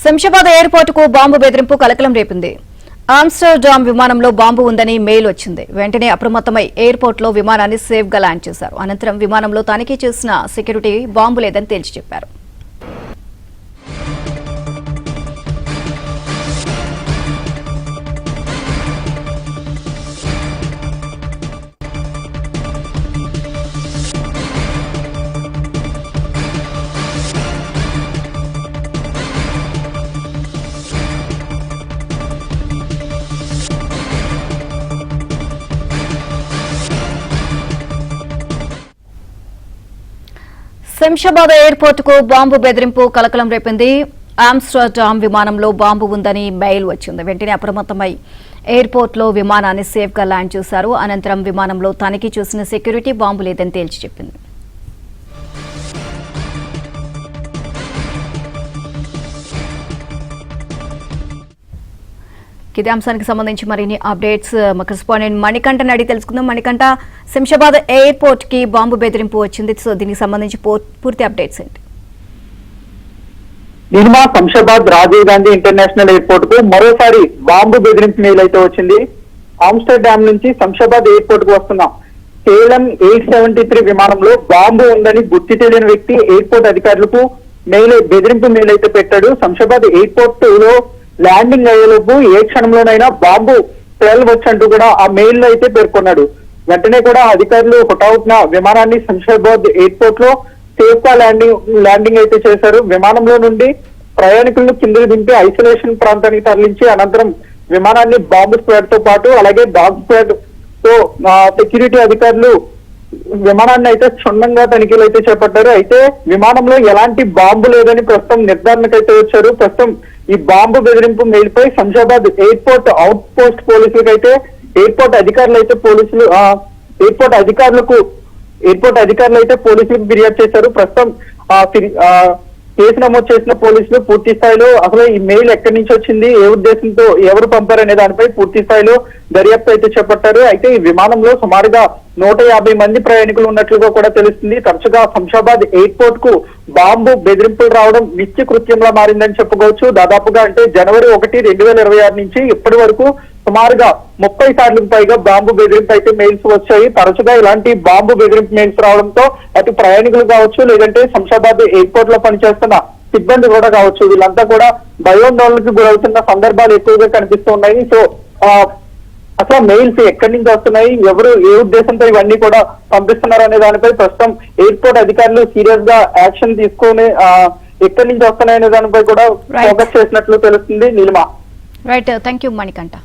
Shamshabad airport కు bomb బెదిరింపు కలకలం రేపింది. ఆమ్స్టర్డామ్ విమానంలో బాంబు ఉందని మెయిల్ వచ్చింది. వెంటనే అప్రమత్తమై ఎయిర్పోర్ట్ లో విమానాన్ని సేఫ్ గా ల్యాండ్ చేశారు. అనంతరం విమానంలో తనిఖీ చేసిన సెక్యూరిటీ బాంబు లేదని తేల్చి చెప్పారు. శంషాబాద్ ఎయిర్పోర్ట్ కు బాంబు బెదిరింపు కలకలం రేపింది. ఆమ్స్టర్డామ్ విమానంలో బాంబు ఉందని మెయిల్ వచ్చింది. వెంటనే అప్రమత్తమై ఎయిర్పోర్ట్ లో విమానాన్ని సేఫ్ గా ల్యాండ్ చేశారు. అనంతరం విమానంలో తనిఖీ చేసిన సెక్యూరిటీ బాంబు లేదని తేల్చి చెప్పింది. ఇదే అంశానికి సంబంధించి మరిన్ని అప్డేట్స్ మా కరెస్పాండెంట్ మణికంఠని అడిగి తెలుసుకుందాం. మణికంఠ, శంషాబాద్ ఎయిర్పోర్ట్ కి బాంబు బెదిరింపు వచ్చింది. సో దీనికి సంబంధించి పూర్తి అప్డేట్స్ ఏంటి? నిర్మా శంషాబాద్ రాజీవ్ గాంధీ ఇంటర్నేషనల్ ఎయిర్పోర్ట్ కు మరోసారి బాంబు బెదిరింపు మెయిల్ అయితే వచ్చింది. ఆమ్స్టర్డామ్ నుంచి శంషాబాద్ ఎయిర్పోర్ట్ కు వస్తున్నాం. కేవలం 873 విమానంలో బాంబు ఉందని గుర్తు తెలియని వ్యక్తి ఎయిర్పోర్ట్ అధికారులకు బెదిరింపు మెయిల్ అయితే పెట్టాడు. శంషాబాద్ ఎయిర్పోర్ట్ లో ల్యాండింగ్ అయ్యేలోపు ఏ క్షణంలోనైనా బాంబు పేలవచ్చంటూ కూడా ఆ మెయిల్ లో అయితే పేర్కొన్నాడు. వెంటనే కూడా అధికారులు హుటాహుటిన విమానాన్ని శంషాబాద్ ఎయిర్పోర్ట్ లో సేఫ్ గా ల్యాండింగ్ అయితే చేశారు. విమానంలో నుండి ప్రయాణికులను కిందకి దింపి ఐసోలేషన్ ప్రాంతానికి తరలించి అనంతరం విమానాన్ని బాంబు స్క్వాడ్ తో పాటు అలాగే డాగ్ స్క్వాడ్ తో సెక్యూరిటీ అధికారులు విమానాన్ని అయితే క్షుణ్ణంగా తనిఖీలు అయితే చేపట్టారు. అయితే విమానంలో ఎలాంటి బాంబు లేదని ప్రస్తుతం నిర్ధారణకైతే వచ్చారు. ప్రస్తుతం ఈ బాంబు బెదిరింపు మెయిల్ పై శంషాబాద్ ఎయిర్పోర్ట్ అవుట్ పోస్ట్ పోలీసులకు అయితే ఎయిర్పోర్ట్ అధికారులు అయితే పోలీసులకు ఫిర్యాదు చేశారు. ప్రస్తుతం కేసు నమోదు చేసిన పోలీసులు పూర్తి స్థాయిలో అసలు ఈ మెయిల్ ఎక్కడి నుంచి వచ్చింది, ఏ ఉద్దేశంతో ఎవరు పంపారనే దానిపై పూర్తి స్థాయిలో దర్యాప్తు అయితే చేపట్టారు. అయితే ఈ విమానంలో సుమారుగా 150 మంది ప్రయాణికులు ఉన్నట్లుగా కూడా తెలుస్తుంది. తరచుగా శంషాబాద్ ఎయిర్పోర్ట్ కు బాంబు బెదిరింపులు రావడం నిత్య కృత్యంలా మారిందని చెప్పుకోవచ్చు. దాదాపుగా అంటే జనవరి 1, 2026 నుంచి ఇప్పటి వరకు సుమారుగా 30 సార్లకు పైగా బాంబు బెదిరింపు అయితే మెయిల్స్ వచ్చాయి. తరచుగా ఇలాంటి బాంబు బెదిరింపు మెయిల్స్ రావడంతో అటు ప్రయాణికులు కావచ్చు, లేదంటే శంషాబాద్ ఎయిర్పోర్ట్ లో పనిచేస్తున్న సిబ్బంది కూడా కావచ్చు, వీళ్ళంతా కూడా భయోందోళనకు గురవుతున్న సందర్భాలు ఎక్కువగా కనిపిస్తున్నాయి. సో అసలు మెయిల్స్ ఎక్కడి నుంచి వస్తున్నాయి, ఎవరు ఏ ఉద్దేశంతో ఇవన్నీ కూడా పంపిస్తున్నారు అనే దానిపై ప్రస్తుతం ఎయిర్పోర్ట్ అధికారులు సీరియస్ గా యాక్షన్ తీసుకొని ఎక్కడి నుంచి వస్తున్నాయి అనే దానిపై కూడా ఫోకస్ చేసినట్లు తెలుస్తుంది. Neelima. Right, thank you Manikanta.